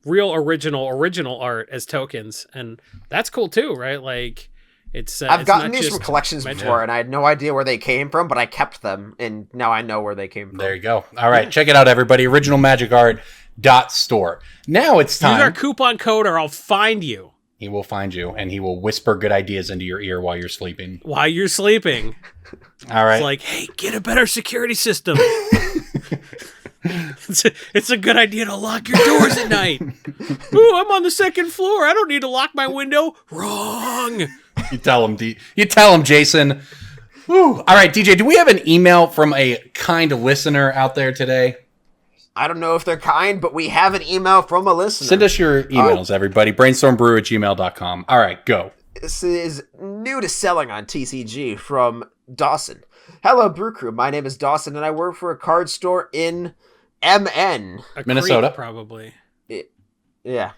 real original art as tokens, and that's cool too, right? Like I've gotten these from collections before, and I had no idea where they came from, but I kept them, and now I know where they came from. There you go. All right, check it out, everybody. OriginalMagicArt.store. Now it's time. Use our coupon code, or I'll find you. He will find you, and he will whisper good ideas into your ear while you're sleeping. All right. It's like, hey, get a better security system. It's a good idea to lock your doors at night. Ooh, I'm on the second floor. I don't need to lock my window. Wrong. You tell him, Jason. Woo. All right, DJ, do we have an email from a kind listener out there today? I don't know if they're kind, but we have an email from a listener. Send us your emails, everybody. Brainstormbrew@gmail.com. All right, go. This is new to selling on TCG from Dawson. Hello, Brew Crew. My name is Dawson, and I work for a card store in MN. Minnesota. Creek, probably. Yeah.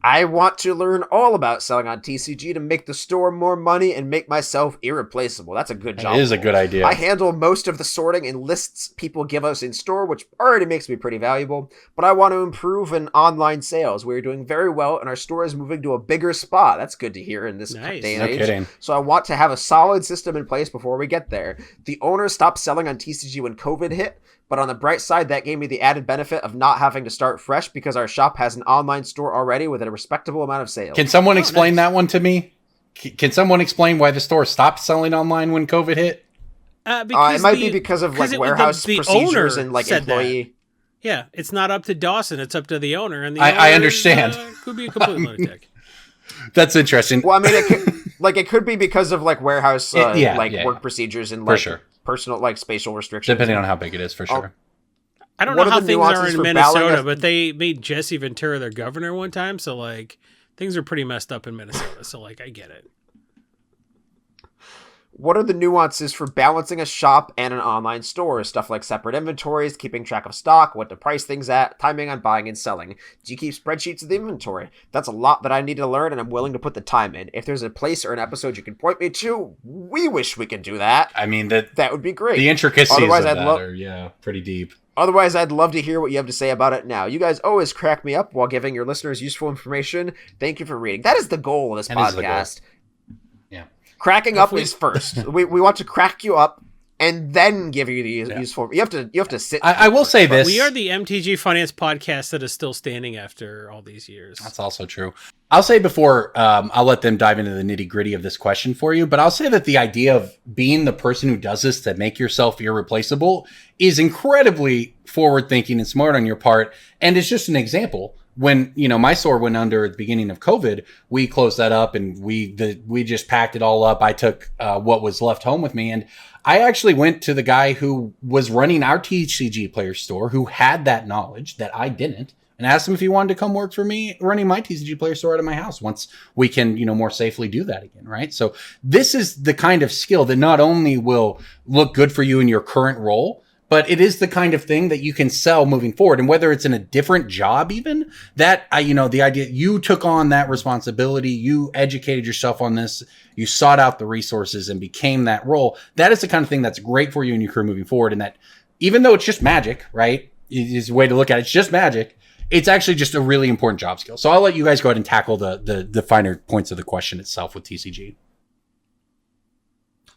I want to learn all about selling on TCG to make the store more money and make myself irreplaceable. That's a good job. It is a good idea. I handle most of the sorting and lists people give us in store, which already makes me pretty valuable, but I want to improve in online sales. We're doing very well, and our store is moving to a bigger spot. That's good to hear in this day and age. Kidding. So I want to have a solid system in place before we get there. The owner stopped selling on TCG when COVID hit, but on the bright side, that gave me the added benefit of not having to start fresh because our shop has an online store already with a respectable amount of sales. Can someone explain that one to me? Can someone explain why the store stopped selling online when COVID hit? It might be because of like warehouse procedures and like employee. Yeah, it's not up to Dawson; it's up to the owner. And the I understand. Could be a complete lunatic. That's interesting. Well, I mean, it could be because of like warehouse work procedures and like for sure. Personal like spatial restrictions. Depending on how big it is, for sure. I don't know how things are in Minnesota, but they made Jesse Ventura their governor one time, so like things are pretty messed up in Minnesota. So like I get it. What are the nuances for balancing a shop and an online store? Stuff like separate inventories, keeping track of stock, what to price things at, timing on buying and selling. Do you keep spreadsheets of the inventory? That's a lot that I need to learn, and I'm willing to put the time in. If there's a place or an episode you can point me to, we wish we could do that. I mean, that would be great. The intricacies of that are pretty deep. Otherwise, I'd love to hear what you have to say about it now. You guys always crack me up while giving your listeners useful information. Thank you for reading. That is the goal of this podcast. Yeah. Cracking up is first. We want to crack you up and then give you the useful. You have to sit. I will say this: we are the MTG Finance podcast that is still standing after all these years. That's also true. I'll say before I'll let them dive into the nitty gritty of this question for you, but I'll say that the idea of being the person who does this to make yourself irreplaceable is incredibly forward thinking and smart on your part, and it's just an example. When my store went under at the beginning of COVID, we closed that up and we just packed it all up. I took what was left home with me, and I actually went to the guy who was running our TCG player store, who had that knowledge that I didn't, and asked him if he wanted to come work for me running my TCG player store out of my house once we can, more safely do that again, right? So this is the kind of skill that not only will look good for you in your current role, but it is the kind of thing that you can sell moving forward. And whether it's in a different job, even that, the idea you took on that responsibility, you educated yourself on this, you sought out the resources and became that role. That is the kind of thing that's great for you and your career moving forward. And that even though it's just magic, right? Is a way to look at it. It's just magic. It's actually just a really important job skill. So I'll let you guys go ahead and tackle the finer points of the question itself with TCG.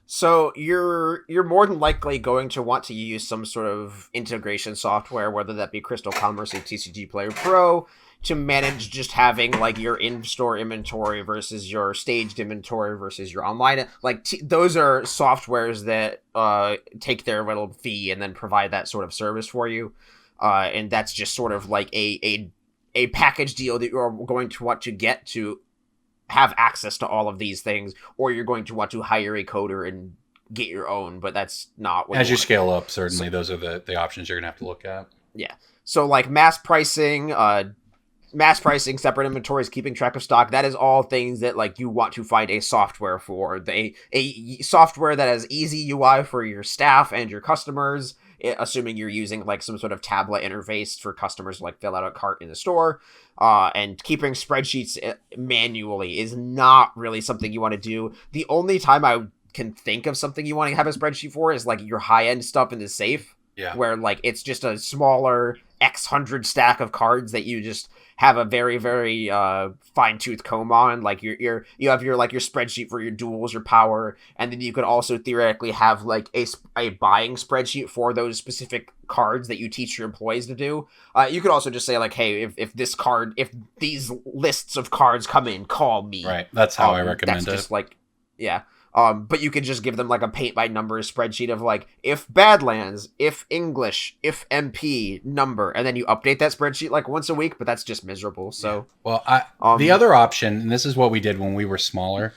So you're more than likely going to want to use some sort of integration software, whether that be Crystal Commerce or TCG Player Pro, to manage just having like your in-store inventory versus your staged inventory versus your online. Like those are softwares that take their little fee and then provide that sort of service for you. And that's just sort of like a package deal that you're going to want to get to have access to all of these things, or you're going to want to hire a coder and get your own, but that's not what as you scale up. Certainly, those are the options you're gonna have to look at. Yeah. So like mass pricing, separate inventories, keeping track of stock. That is all things that like you want to find a software for. A software that has easy UI for your staff and your customers, assuming you're using like some sort of tablet interface for customers to like fill out a cart in the store. And keeping spreadsheets manually is not really something you want to do. The only time I can think of something you want to have a spreadsheet for is like your high-end stuff in the safe. Yeah. Where like it's just a smaller X hundred stack of cards that you just have a very, very fine-tooth comb on. Like you have your spreadsheet for your duels, your power, and then you could also theoretically have like a buying spreadsheet for those specific cards that you teach your employees to do. You could also just say like, hey, if these lists of cards come in, call me. Right. That's how I recommend it. That's just like, yeah. But you could just give them like a paint by numbers spreadsheet of like, if Badlands, if English, if MP number, and then you update that spreadsheet like once a week, but that's just miserable. So, well, the other option, and this is what we did when we were smaller,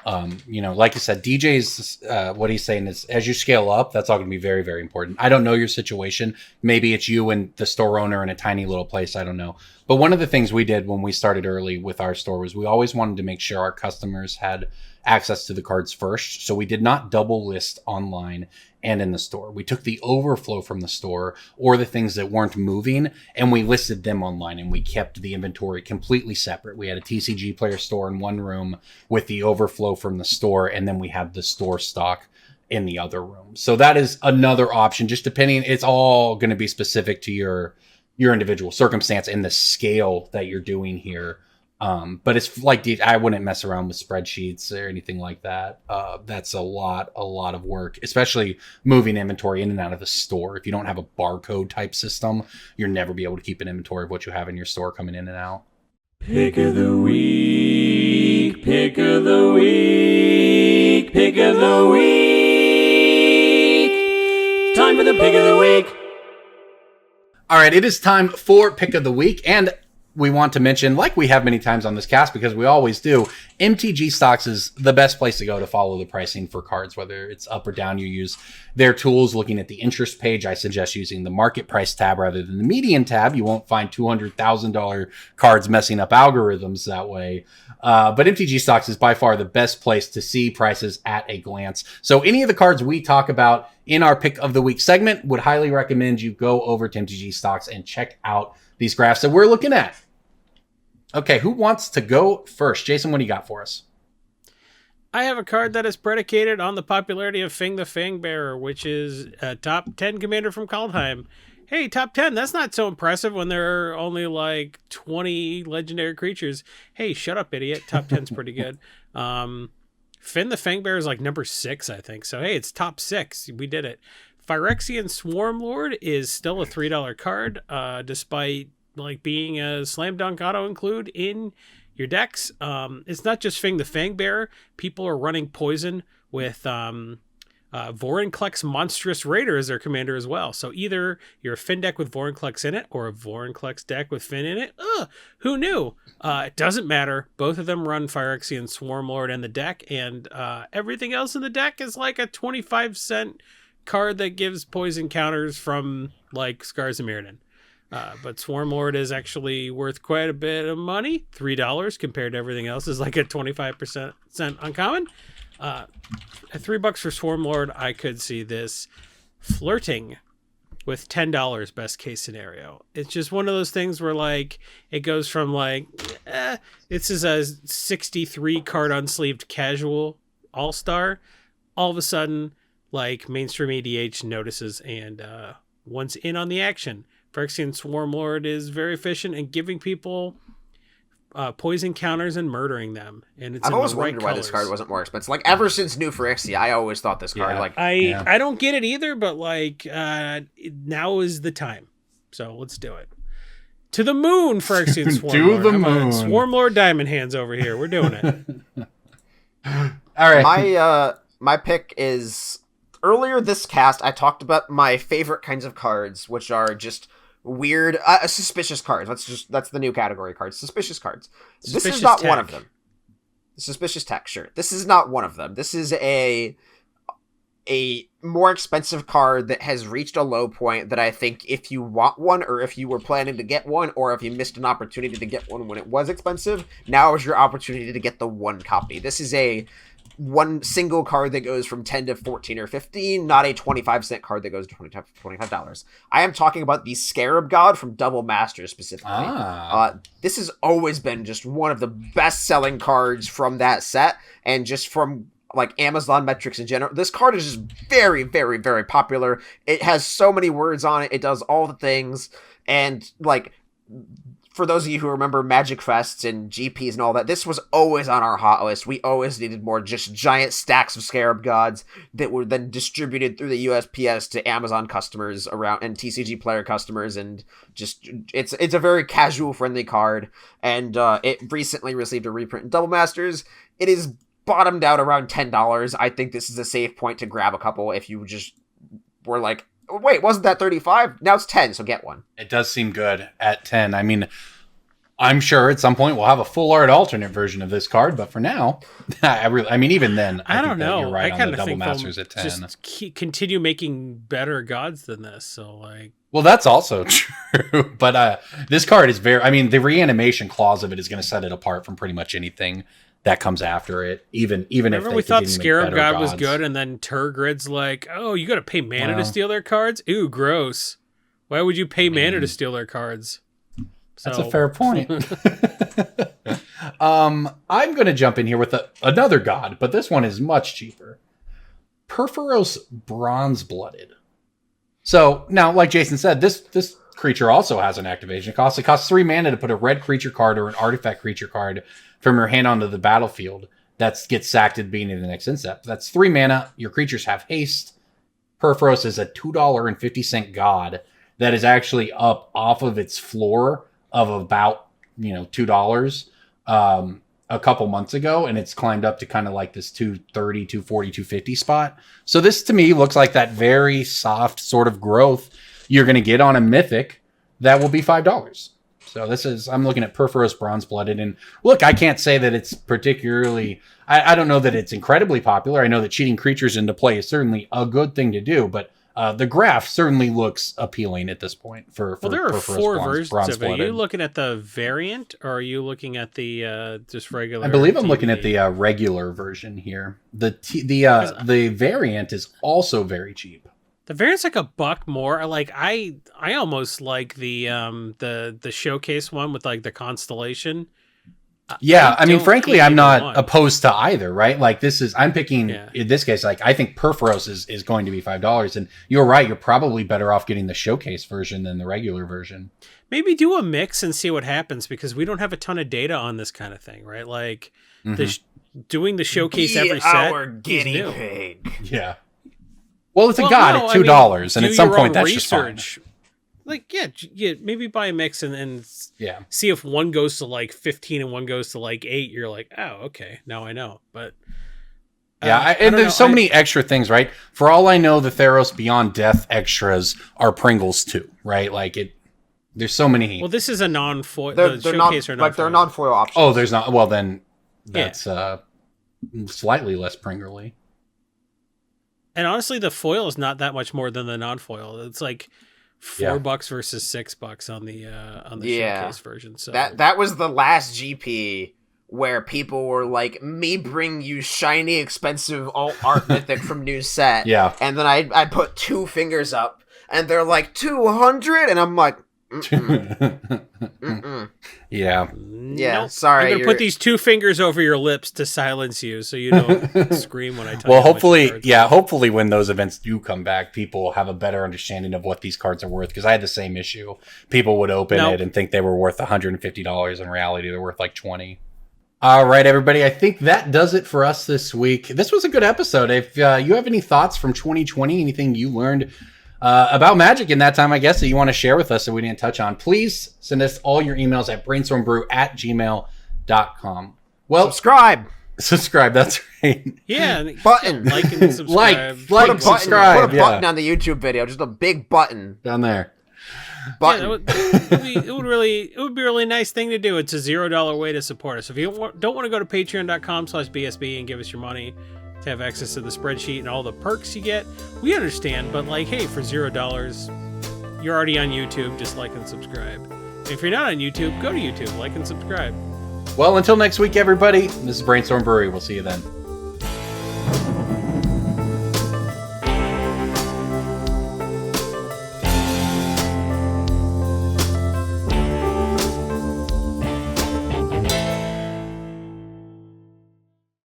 like you said, DJ's, what he's saying is as you scale up, that's all going to be very, very important. I don't know your situation. Maybe it's you and the store owner in a tiny little place. I don't know. But one of the things we did when we started early with our store was we always wanted to make sure our customers had access to the cards first. So we did not double list online and in the store. We took the overflow from the store or the things that weren't moving and we listed them online, and we kept the inventory completely separate. We had a TCG player store in one room with the overflow from the store, and then we had the store stock in the other room. So that is another option, just depending. It's all going to be specific to your individual circumstance and the scale that you're doing here. But it's like, I wouldn't mess around with spreadsheets or anything like that. That's a lot of work, especially moving inventory in and out of the store. If you don't have a barcode type system, you'll never be able to keep an inventory of what you have in your store coming in and out. Pick of the week, pick of the week, pick of the week. Time for the pick of the week. All right, it is time for pick of the week, and we want to mention, like we have many times on this cast, because we always do, MTG Stocks is the best place to go to follow the pricing for cards, whether it's up or down. You use their tools. Looking at the interest page, I suggest using the market price tab rather than the median tab. You won't find $200,000 cards messing up algorithms that way. But MTG Stocks is by far the best place to see prices at a glance. So any of the cards we talk about in our pick of the week segment, would highly recommend you go over to MTG Stocks and check out these graphs that we're looking at. Okay, who wants to go first? Jason, what do you got for us? I have a card that is predicated on the popularity of Fing the Fangbearer, which is a top 10 commander from Kaldheim. Hey, top 10, that's not so impressive when there are only like 20 legendary creatures. Hey, shut up, idiot. Top 10's pretty good. Finn the Fangbearer is like number 6, I think. So hey, it's top 6. We did it. Phyrexian Swarmlord is still a $3 card, despite like being a slam dunk auto include in your decks. It's not just Finn the Fangbearer. People are running poison with Vorinclex Monstrous Raider as their commander as well. So either you're a Finn deck with Vorinclex in it or a Vorinclex deck with Finn in it. Who knew? It doesn't matter. Both of them run Phyrexian Swarmlord in the deck, and everything else in the deck is like a 25-cent card that gives poison counters from like Scars of Mirrodin. But Swarmlord is actually worth quite a bit of money. $3 compared to everything else is like a 25% uncommon. At $3 for Swarmlord, I could see this flirting with $10 best case scenario. It's just one of those things where like it goes from like this is a 63 card unsleeved casual all-star. All of a sudden, like mainstream ADH notices and wants in on the action. Phyrexian Swarmlord is very efficient in giving people poison counters and murdering them, and it's I've always right wondered why this card wasn't more expensive. Like ever since New Phyrexia, I always thought this card I don't get it either, but like now is the time, so let's do it. To the moon, Phyrexian Swarmlord. To the moon, Swarmlord Diamond Hands over here. We're doing it. All right, my pick is earlier this cast. I talked about my favorite kinds of cards, which are just weird, suspicious cards. That's the new category cards. Suspicious cards. This is not one of them. Suspicious tech, sure. This is not one of them. This is a more expensive card that has reached a low point that I think if you want one, or if you were planning to get one, or if you missed an opportunity to get one when it was expensive, now is your opportunity to get the one copy. This is a one single card that goes from 10 to 14 or 15, not a 25-cent card that goes to $25. I am talking about the Scarab God from Double Masters specifically. This has always been just one of the best-selling cards from that set, and just from like Amazon metrics in general. This card is just very, very, very popular. It has so many words on it. It does all the things, and like, for those of you who remember Magic Fests and GPs and all that, this was always on our hot list. We always needed more just giant stacks of Scarab Gods that were then distributed through the USPS to Amazon customers around and TCG player customers, and just it's a very casual friendly card, and it recently received a reprint in Double Masters. It is bottomed out around $10. I think this is a safe point to grab a couple if you just were like, wait, wasn't that 35? Now it's 10, so get one. It does seem good at 10. I mean, I'm sure at some point we'll have a full art alternate version of this card, but for now, I mean, even then, I don't know. You're right, I kind of think Masters at 10. Just continue making better gods than this. So like, well, that's also true. But this card is very. I mean, the reanimation clause of it is going to set it apart from pretty much anything that comes after it. Even Remember if we thought Scarab God was good, and then Turgrid's like, oh, you got to pay mana to steal their cards. Ooh, gross. Why would you pay mana to steal their cards? That's a fair point. I'm going to jump in here with another god, but this one is much cheaper. Perforos Bronze-Blooded. So now, like Jason said, this creature also has an activation cost. It costs 3 mana to put a red creature card or an artifact creature card from your hand onto the battlefield that gets sacked at the beginning of the next instep. That's 3 mana. Your creatures have haste. Perforos is a $2.50 god that is actually up off of its floor of about $2 a couple months ago, and it's climbed up to kind of like this 230, 240, 250 spot. So this to me looks like that very soft sort of growth you're going to get on a mythic that will be $5. So I'm looking at Perforos Bronze-Blooded, and look, I can't say that it's particularly, I don't know that it's incredibly popular. I know that cheating creatures into play is certainly a good thing to do, but the graph certainly looks appealing at this point for there are Perforos 4 versions of it. Are you Bronze-Blooded. looking at the variant, or are you looking at the just regular? I believe I'm TV? looking at the regular version here. The variant is also very cheap. The variant's like $1 more. Like I almost like the showcase one with like the constellation. Yeah, I mean, frankly, I'm not opposed to either, right? Like I'm picking in this case, like I think Perforos is going to be $5, and you're right. You're probably better off getting the showcase version than the regular version. Maybe do a mix and see what happens, because we don't have a ton of data on this kind of thing, right? Like doing the showcase Be every set. our he's guinea new. pig. Yeah. Well, it's a Well, god no, at I $2, mean, and do at some your point own that's just fine. Like, yeah, maybe buy a mix and Yeah. see if one goes to like 15 and one goes to like 8. You're like, oh, okay, now I know. But Yeah, I and don't there's know, so many extra things, right? For all I know, the Theros Beyond Death extras are Pringles too, right? Like there's so many. Well, this is a non-foil. They're The not showcase are like they're non-foil. non-foil options. Oh, there's not. Well, then that's slightly less Pringly. And honestly, the foil is not that much more than the non-foil. It's like $4 versus $6 on the showcase version. So that was the last GP where people were like, "Me bring you shiny, expensive art mythic from new set." Yeah. And then I put 2 fingers up, and they're like 200, and I'm like, Yeah. yeah, nope. sorry. I'm gonna put these 2 fingers over your lips to silence you, so you don't scream when I tell Well, you. hopefully when those events do come back, people have a better understanding of what these cards are worth. Because I had the same issue. People would open it and think they were worth $150. In reality, they're worth like $20. All right, everybody. I think that does it for us this week. This was a good episode. If you have any thoughts from 2020, anything you learned about Magic in that time, I guess, that you want to share with us that we didn't touch on, please send us all your emails at brainstormbrew@gmail.com. Well, subscribe. That's right. Yeah, button. like and subscribe. like, put a button, subscribe. put a button on the YouTube video, just a big button. Down there. Button. It would be a really nice thing to do. It's a $0 way to support us. If you don't want to go to patreon.com/BSB and give us your money to have access to the spreadsheet and all the perks you get, we understand. But like, hey, for $0, you're already on YouTube. Just like and subscribe. And if you're not on YouTube, go to YouTube, like and subscribe. Well, until next week, everybody. This is Brainstorm Brewery. We'll see you then.